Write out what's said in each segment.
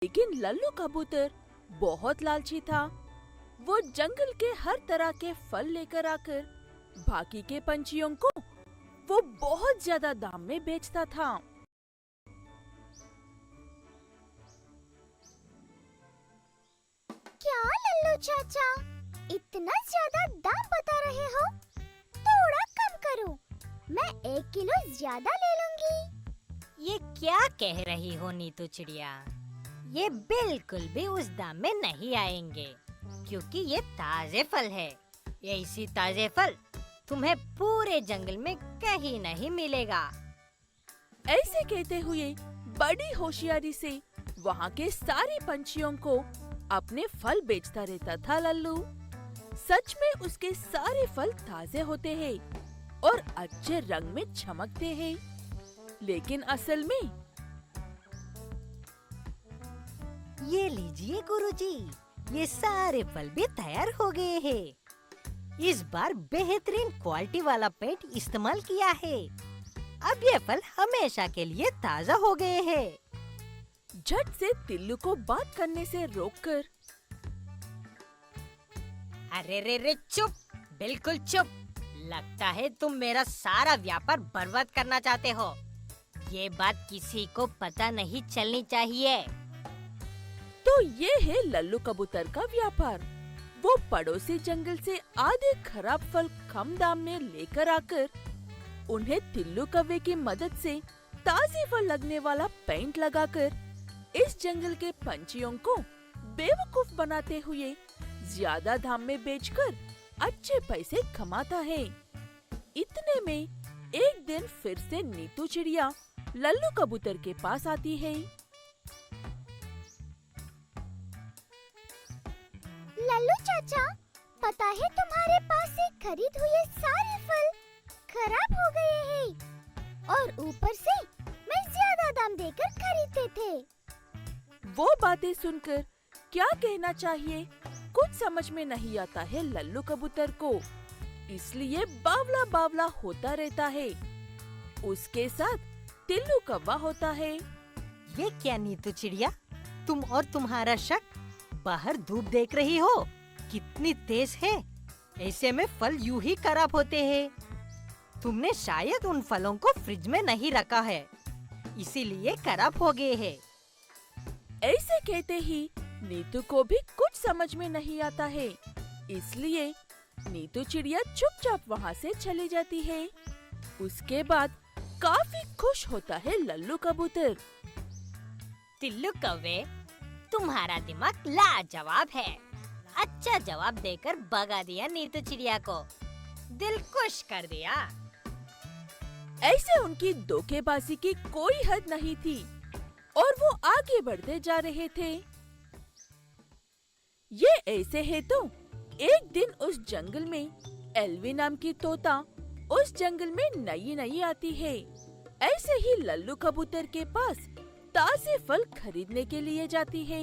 लेकिन लल्लू कबूतर बहुत लालची था। वो जंगल के हर तरह के फल लेकर आकर बाकी के पंछियों को वो बहुत ज्यादा दाम में बेचता था। क्या लल्लू चाचा, इतना ज्यादा दाम बता रहे हो? थोड़ा कम करो, मैं 1 किलो ज्यादा ले लूंगी। ये क्या कह रही हो नीतू चिड़िया? ये बिल्कुल भी उस दाम में नहीं आएंगे, क्योंकि ये ताजे फल है। ऐसी ताजे फल तुम्हें पूरे जंगल में कहीं नहीं मिलेगा। ऐसे कहते हुए बड़ी होशियारी से वहाँ के सारे पंछियों को अपने फल बेचता रहता था लल्लू। सच में उसके सारे फल ताजे होते हैं और अच्छे रंग में चमकते हैं, लेकिन असल में ये लीजिए गुरुजी, ये सारे फल भी तैयार हो गए हैं। इस बार बेहतरीन क्वालिटी वाला पेंट इस्तेमाल किया है। अब ये फल हमेशा के लिए ताजा हो गए हैं। झट से तिल्लू को बात करने से रोककर, अरे रे रे चुप, बिल्कुल चुप। लगता है तुम मेरा सारा व्यापार बर्बाद करना चाहते हो। ये बात किसी को पता नहीं चलनी चाहिए। तो ये है लल्लू कबूतर का व्यापार। वो पड़ोसी जंगल से आधे खराब फल कम दाम में लेकर आकर उन्हें तिल्लू कौवे की मदद से ताजे फल लगने वाला पेंट लगाकर इस जंगल के पंछियों को बेवकूफ बनाते हुए ज्यादा दाम में बेचकर अच्छे पैसे कमाता है। इतने में एक दिन फिर से नीतू चिड़िया लल्लू कबूतर के पास आती है। लल्लू चाचा, पता है तुम्हारे पास से खरीद हुए सारे फल खराब हो गए हैं और ऊपर से मैं ज्यादा दाम देकर खरीदते थे। वो बातें सुनकर क्या कहना चाहिए कुछ समझ में नहीं आता है लल्लू कबूतर को, इसलिए बावला बावला होता रहता है। उसके साथ तिल्लू कौवा होता है। ये क्या नीतू चिड़िया, तुम और तुम्हारा शक? बाहर धूप देख रही हो कितनी तेज है। ऐसे में फल यूं ही खराब होते हैं। तुमने शायद उन फलों को फ्रिज में नहीं रखा है, इसीलिए खराब हो गए हैं। ऐसे कहते ही नीतू को भी कुछ समझ में नहीं आता है, इसलिए नीतू चिड़िया चुपचाप वहाँ से चली जाती है। उसके बाद काफी खुश होता है लल्लू कबूतर। तिल्लू कौवे, तुम्हारा दिमाग लाजवाब है। अच्छा जवाब देकर भगा दिया नीतू चिड़िया को, दिल खुश कर दिया। ऐसे उनकी धोखेबाजी की कोई हद नहीं थी और वो आगे बढ़ते जा रहे थे। ये ऐसे है तो एक दिन उस जंगल में एल्वी नाम की तोता उस जंगल में नई नई आती है। ऐसे ही लल्लू कबूतर के पास ताजे फल खरीदने के लिए जाती है।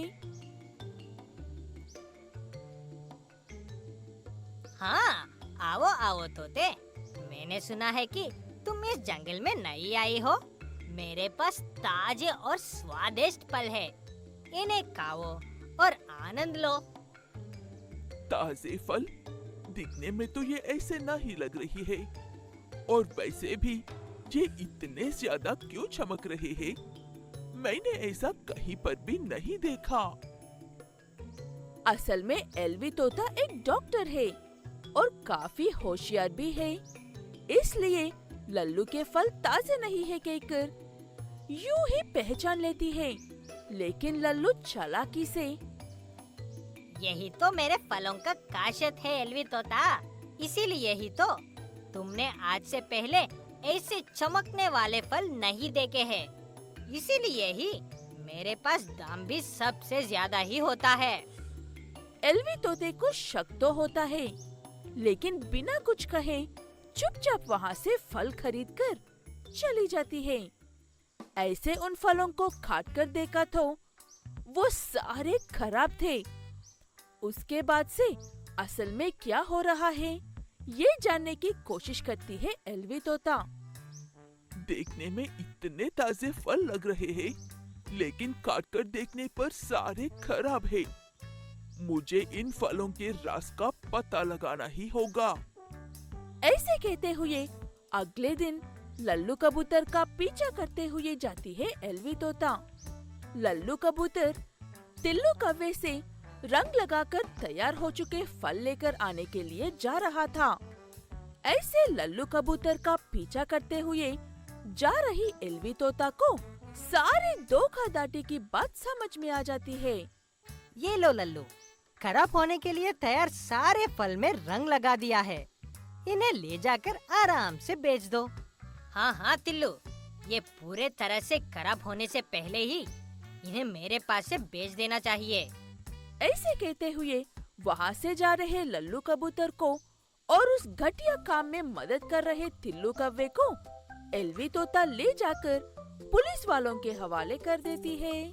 हाँ, आओ आओ तोते, मैंने सुना है कि तुम इस जंगल में नई आई हो। मेरे पास ताजे और स्वादिष्ट फल है, इन्हें खाओ और आनंद लो। ताजे फल दिखने में तो ये ऐसे नहीं लग रही है, और वैसे भी ये इतने ज्यादा क्यों चमक रहे हैं? मैंने ऐसा कहीं पर भी नहीं देखा। असल में एल्वी तोता एक डॉक्टर है और काफी होशियार भी है, इसलिए लल्लू के फल ताजे नहीं है कहकर यूं ही पहचान लेती है। लेकिन लल्लू चालाकी से, यही तो मेरे फलों का खासियत है एल्वी तोता, इसीलिए ही तो तुमने आज से पहले ऐसे चमकने वाले फल नहीं देखे हैं। इसीलिए ही मेरे पास दाम भी सबसे ज्यादा ही होता है। एल्वी तोते को शक तो होता है, लेकिन बिना कुछ कहे चुपचाप वहाँ से फल खरीदकर चली जाती है। ऐसे उन फलों को काट कर देखा तो वो सारे खराब थे। उसके बाद से असल में क्या हो रहा है ये जानने की कोशिश करती है एल्वी तोता। देखने में इतने ताजे फल लग रहे हैं, लेकिन काट कर देखने पर सारे खराब है। मुझे इन फलों के राज का पता लगाना ही होगा। ऐसे कहते हुए अगले दिन लल्लू कबूतर का पीछा करते हुए जाती है एल्वी तोता। लल्लू कबूतर तिल्लू कौवे से रंग लगाकर तैयार हो चुके फल लेकर आने के लिए जा रहा था। ऐसे लल्लू कबूतर का पीछा करते हुए जा रही एल्वी तोता को सारे धोखाधड़ी की बात समझ में आ जाती है। ये लो लल्लू, खराब होने के लिए तैयार सारे फल में रंग लगा दिया है। इन्हें ले जाकर आराम से बेच दो। हाँ हाँ तिल्लू, ये पूरे तरह से खराब होने से पहले ही इन्हें मेरे पास से बेच देना चाहिए। ऐसे कहते हुए वहाँ से जा रहे लल्लू कबूतर को और उस घटिया काम में मदद कर रहे तिल्लू कौवे को एल्वी तोता ले जाकर पुलिस वालों के हवाले कर देती है।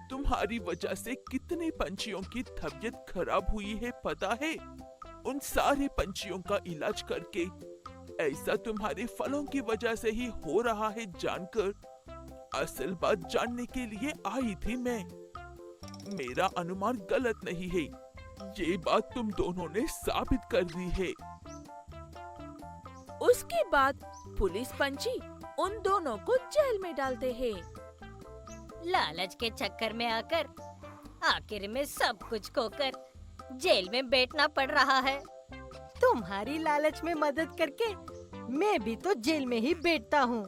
तुम्हारी वजह से कितने पंछियों की तबीयत खराब हुई है पता है? उन सारे पंछियों का इलाज करके ऐसा तुम्हारे फलों की वजह से ही हो रहा है जानकर असल बात जानने के लिए आई थी मैं। मेरा अनुमान गलत नहीं है, ये बात तुम दोनों ने साबित कर दी है। उसके बाद पुलिस पंछी उन दोनों को जेल में डालते हैं। लालच के चक्कर में आकर आखिर में सब कुछ खोकर जेल में बैठना पड़ रहा है। तुम्हारी लालच में मदद करके मैं भी तो जेल में ही बैठता हूँ।